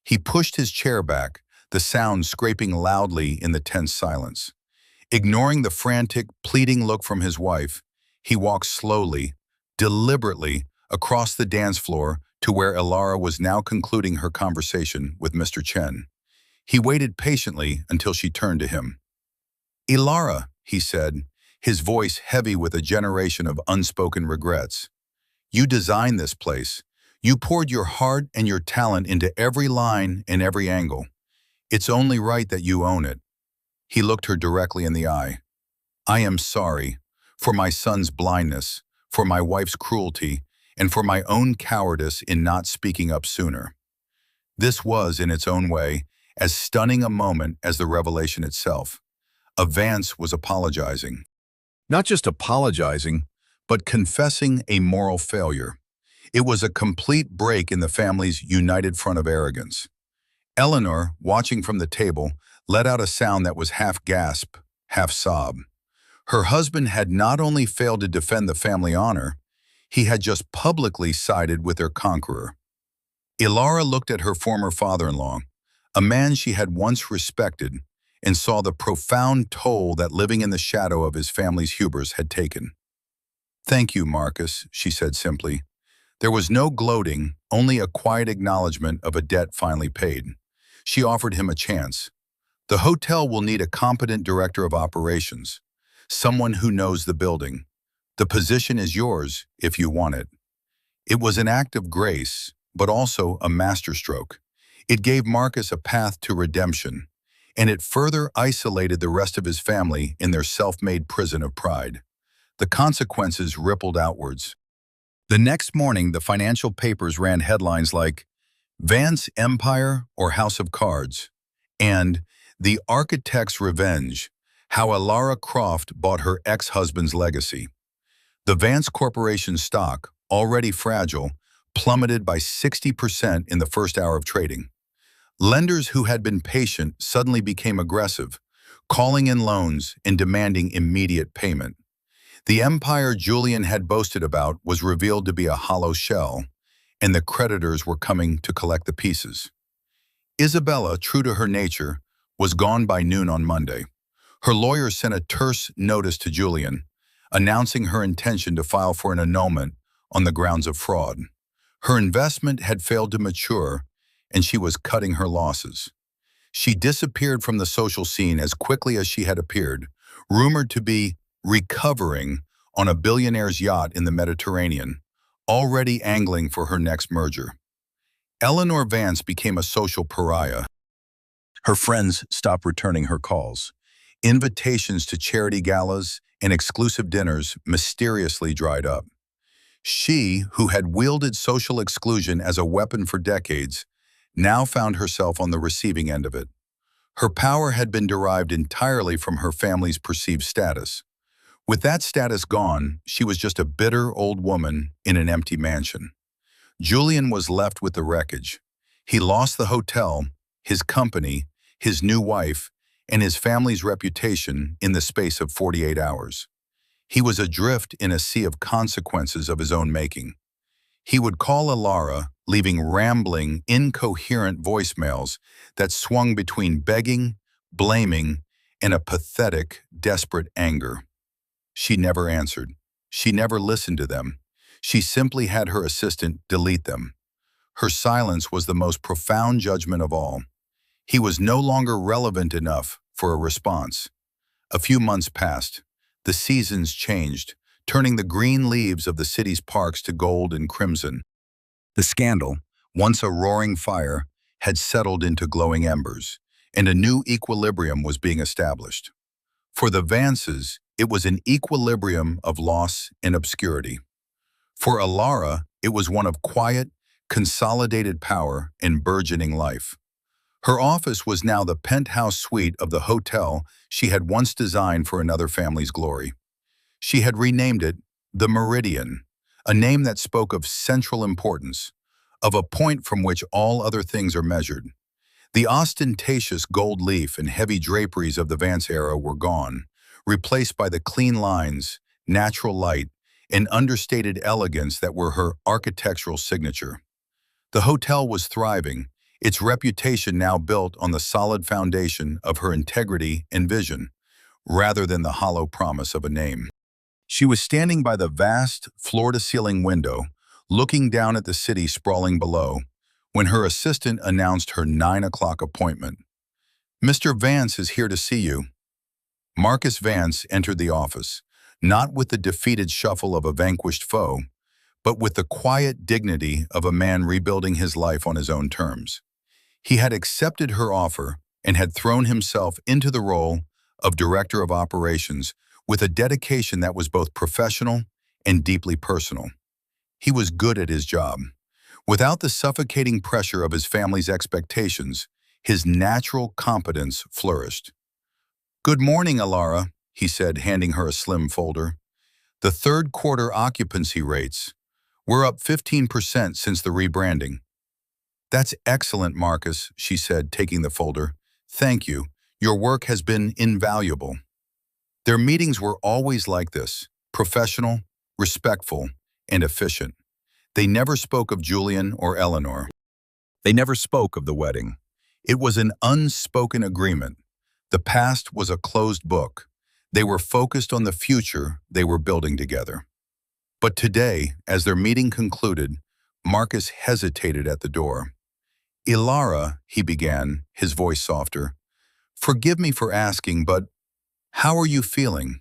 Speaker 1: He pushed his chair back, the sound scraping loudly in the tense silence. Ignoring the frantic, pleading look from his wife, he walked slowly, deliberately, across the dance floor to where Ilara was now concluding her conversation with Mr. Chen. He waited patiently until she turned to him. "Ilara," he said, his voice heavy with a generation of unspoken regrets. "You designed this place. You poured your heart and your talent into every line and every angle. It's only right that you own it." He looked her directly in the eye. "I am sorry for my son's blindness, for my wife's cruelty, and for my own cowardice in not speaking up sooner." This was, in its own way, as stunning a moment as the revelation itself. Vance was apologizing. Not just apologizing, but confessing a moral failure. It was a complete break in the family's united front of arrogance. Eleanor, watching from the table, let out a sound that was half gasp, half sob. Her husband had not only failed to defend the family honor, he had just publicly sided with their conqueror. Ilara looked at her former father-in-law, a man she had once respected, and saw the profound toll that living in the shadow of his family's hubris had taken. "Thank you, Marcus," she said simply. There was no gloating, only a quiet acknowledgement of a debt finally paid. She offered him a chance. "The hotel will need a competent director of operations, someone who knows the building. The position is yours if you want it." It was an act of grace, but also a masterstroke. It gave Marcus a path to redemption, and it further isolated the rest of his family in their self-made prison of pride. The consequences rippled outwards. The next morning, the financial papers ran headlines like "Vance Empire or House of Cards" and "The Architect's Revenge: How Ilara Croft Bought Her Ex-Husband's Legacy." The Vance Corporation stock, already fragile, plummeted by 60% in the first hour of trading. Lenders who had been patient suddenly became aggressive, calling in loans and demanding immediate payment. The empire Julian had boasted about was revealed to be a hollow shell, and the creditors were coming to collect the pieces. Isabella, true to her nature, was gone by noon on Monday. Her lawyer sent a terse notice to Julian, announcing her intention to file for an annulment on the grounds of fraud. Her investment had failed to mature, and she was cutting her losses. She disappeared from the social scene as quickly as she had appeared, rumored to be recovering on a billionaire's yacht in the Mediterranean, already angling for her next merger. Eleanor Vance became a social pariah. Her friends stopped returning her calls. Invitations to charity galas and exclusive dinners mysteriously dried up. She, who had wielded social exclusion as a weapon for decades, now found herself on the receiving end of it. Her power had been derived entirely from her family's perceived status. With that status gone, she was just a bitter old woman in an empty mansion. Julian was left with the wreckage. He lost the hotel, his company, his new wife, and his family's reputation in the space of 48 hours. He was adrift in a sea of consequences of his own making. He would call Ilara, leaving rambling, incoherent voicemails that swung between begging, blaming, and a pathetic, desperate anger. She never answered. She never listened to them. She simply had her assistant delete them. Her silence was the most profound judgment of all. He was no longer relevant enough for a response. A few months passed. The seasons changed, turning the green leaves of the city's parks to gold and crimson. The scandal, once a roaring fire, had settled into glowing embers, and a new equilibrium was being established. For the Vances, it was an equilibrium of loss and obscurity. For Ilara, it was one of quiet, consolidated power and burgeoning life. Her office was now the penthouse suite of the hotel she had once designed for another family's glory. She had renamed it the Meridian, a name that spoke of central importance, of a point from which all other things are measured. The ostentatious gold leaf and heavy draperies of the Vance era were gone, replaced by the clean lines, natural light, and understated elegance that were her architectural signature. The hotel was thriving, its reputation now built on the solid foundation of her integrity and vision, rather than the hollow promise of a name. She was standing by the vast, floor-to-ceiling window, looking down at the city sprawling below, when her assistant announced her 9 o'clock appointment. "Mr. Vance is here to see you." Marcus Vance entered the office, not with the defeated shuffle of a vanquished foe, but with the quiet dignity of a man rebuilding his life on his own terms. He had accepted her offer and had thrown himself into the role of director of operations with a dedication that was both professional and deeply personal. He was good at his job. Without the suffocating pressure of his family's expectations, his natural competence flourished. "Good morning, Alara," he said, handing her a slim folder. "The third quarter occupancy rates. We're up 15% since the rebranding." "That's excellent, Marcus," she said, taking the folder. "Thank you. Your work has been invaluable." Their meetings were always like this, professional, respectful, and efficient. They never spoke of Julian or Eleanor. They never spoke of the wedding. It was an unspoken agreement. The past was a closed book. They were focused on the future they were building together. But today, as their meeting concluded, Marcus hesitated at the door. "Ilara," he began, his voice softer, "forgive me for asking, but how are you feeling?"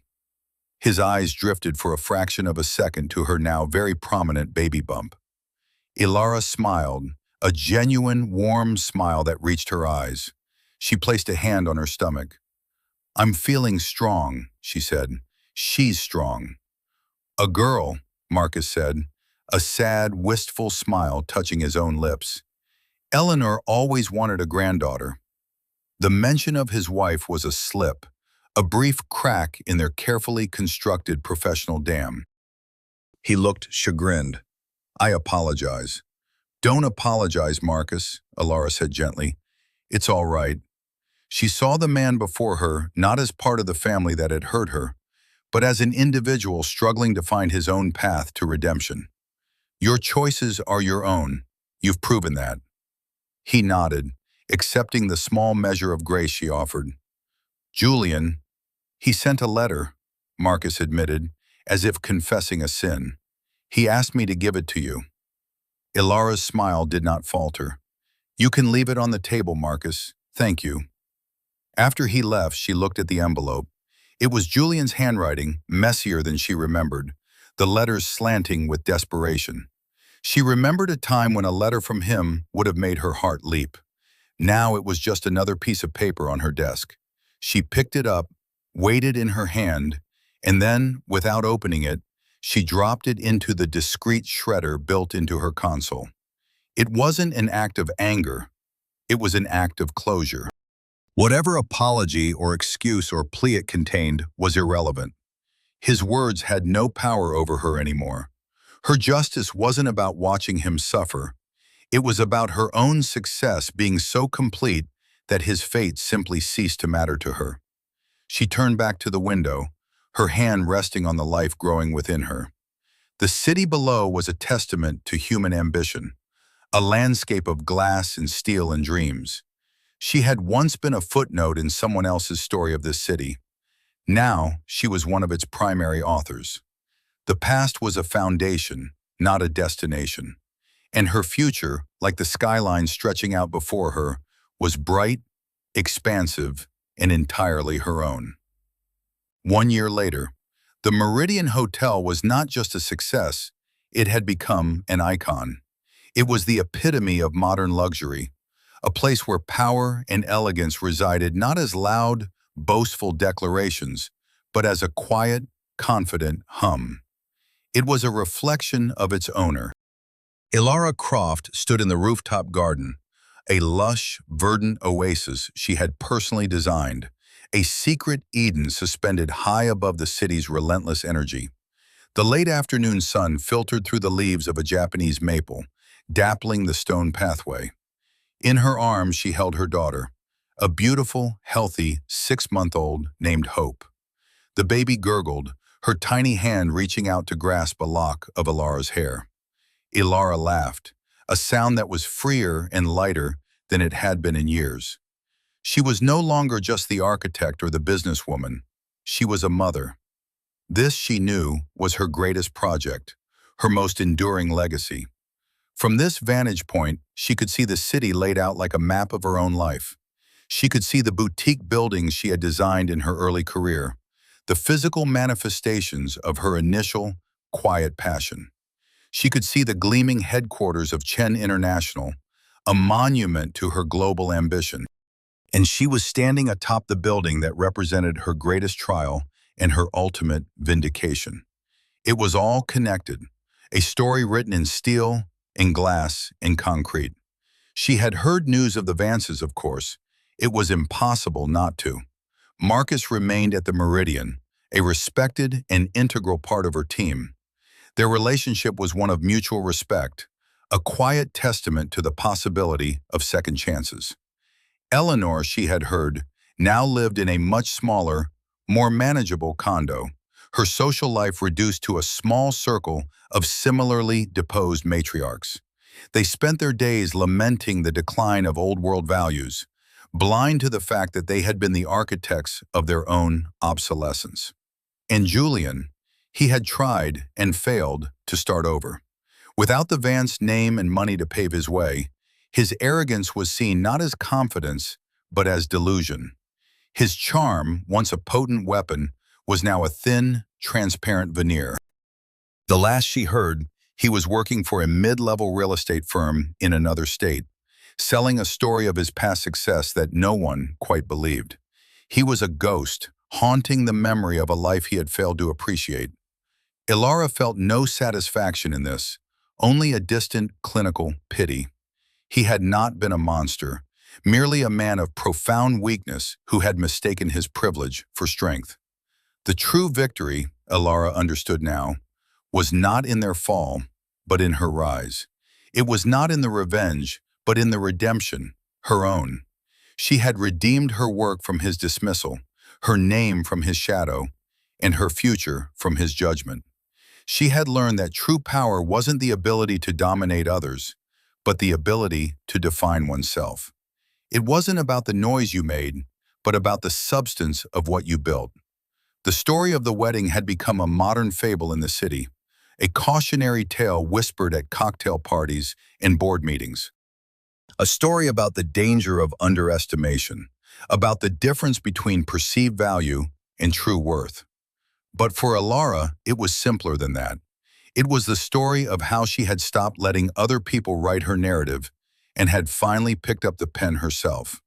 Speaker 1: His eyes drifted for a fraction of a second to her now very prominent baby bump. Ilara smiled, a genuine, warm smile that reached her eyes. She placed a hand on her stomach. "I'm feeling strong," she said. "She's strong." "A girl," Marcus said, a sad, wistful smile touching his own lips. "Eleanor always wanted a granddaughter." The mention of his wife was a slip, a brief crack in their carefully constructed professional dam. He looked chagrined. "I apologize." "Don't apologize, Marcus," Alara said gently. "It's all right." She saw the man before her not as part of the family that had hurt her, but as an individual struggling to find his own path to redemption. "Your choices are your own. You've proven that." He nodded, accepting the small measure of grace she offered. "Julian, he sent a letter," Marcus admitted, as if confessing a sin. "He asked me to give it to you." Ilara's smile did not falter. "You can leave it on the table, Marcus. Thank you." After he left, she looked at the envelope. It was Julian's handwriting, messier than she remembered, the letters slanting with desperation. She remembered a time when a letter from him would have made her heart leap. Now it was just another piece of paper on her desk. She picked it up, weighed it in her hand, and then, without opening it, she dropped it into the discreet shredder built into her console. It wasn't an act of anger. It was an act of closure. Whatever apology or excuse or plea it contained was irrelevant. His words had no power over her anymore. Her justice wasn't about watching him suffer. It was about her own success being so complete that his fate simply ceased to matter to her. She turned back to the window, her hand resting on the life growing within her. The city below was a testament to human ambition, a landscape of glass and steel and dreams. She had once been a footnote in someone else's story of this city. Now she was one of its primary authors. The past was a foundation, not a destination. And her future, like the skyline stretching out before her, was bright, expansive, and entirely her own. 1 year later, the Meridian Hotel was not just a success, it had become an icon. It was the epitome of modern luxury, a place where power and elegance resided not as loud, boastful declarations, but as a quiet, confident hum. It was a reflection of its owner. Ilara Croft stood in the rooftop garden, a lush, verdant oasis she had personally designed, a secret Eden suspended high above the city's relentless energy. The late afternoon sun filtered through the leaves of a Japanese maple, dappling the stone pathway. In her arms she held her daughter, a beautiful, healthy 6-month-old named Hope. The baby gurgled, her tiny hand reaching out to grasp a lock of Ilara's hair. Ilara laughed, a sound that was freer and lighter than it had been in years. She was no longer just the architect or the businesswoman. She was a mother. This, she knew, was her greatest project, her most enduring legacy. From this vantage point, she could see the city laid out like a map of her own life. She could see the boutique buildings she had designed in her early career, the physical manifestations of her initial, quiet passion. She could see the gleaming headquarters of Chen International, a monument to her global ambition. And she was standing atop the building that represented her greatest trial and her ultimate vindication. It was all connected, a story written in steel, in glass, in concrete. She had heard news of the Vances, of course. It was impossible not to. Marcus remained at the Meridian, a respected and integral part of her team. Their relationship was one of mutual respect, a quiet testament to the possibility of second chances. Eleanor, she had heard, now lived in a much smaller, more manageable condo, her social life reduced to a small circle of similarly deposed matriarchs. They spent their days lamenting the decline of old-world values, blind to the fact that they had been the architects of their own obsolescence. And Julian, he had tried and failed to start over. Without the Vance name and money to pave his way, his arrogance was seen not as confidence, but as delusion. His charm, once a potent weapon, was now a thin, transparent veneer. The last she heard, he was working for a mid-level real estate firm in another state, selling a story of his past success that no one quite believed. He was a ghost, haunting the memory of a life he had failed to appreciate. Ilara felt no satisfaction in this, only a distant clinical pity. He had not been a monster, merely a man of profound weakness who had mistaken his privilege for strength. The true victory, Ilara understood now, was not in their fall, but in her rise. It was not in the revenge, but in the redemption, her own. She had redeemed her work from his dismissal, her name from his shadow, and her future from his judgment. She had learned that true power wasn't the ability to dominate others, but the ability to define oneself. It wasn't about the noise you made, but about the substance of what you built. The story of the wedding had become a modern fable in the city, a cautionary tale whispered at cocktail parties and board meetings. A story about the danger of underestimation, about the difference between perceived value and true worth. But for Ilara, it was simpler than that. It was the story of how she had stopped letting other people write her narrative and had finally picked up the pen herself.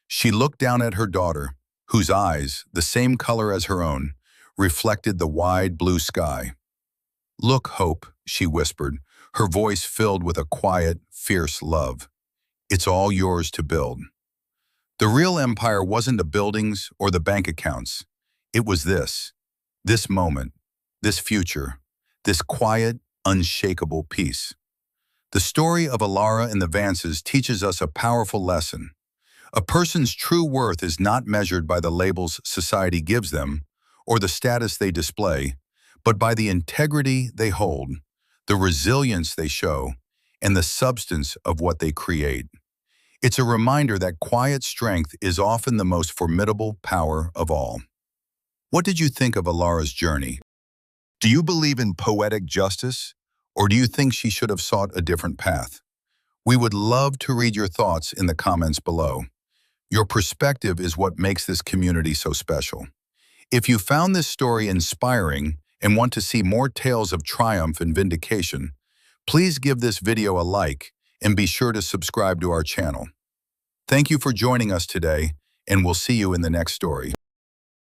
Speaker 1: She looked down at her daughter, whose eyes, the same color as her own, reflected the wide blue sky. "Look, Hope," she whispered, her voice filled with a quiet, fierce love. "It's all yours to build." The real empire wasn't the buildings or the bank accounts. It was this moment, this future, this quiet, unshakable peace. The story of Ilara and the Vances teaches us a powerful lesson. A person's true worth is not measured by the labels society gives them or the status they display, but by the integrity they hold, the resilience they show, and the substance of what they create. It's a reminder that quiet strength is often the most formidable power of all. What did you think of Ilara's journey? Do you believe in poetic justice, or do you think she should have sought a different path? We would love to read your thoughts in the comments below. Your perspective is what makes this community so special. If you found this story inspiring and want to see more tales of triumph and vindication, please give this video a like and be sure to subscribe to our channel. Thank you for joining us today, and we'll see you in the next story.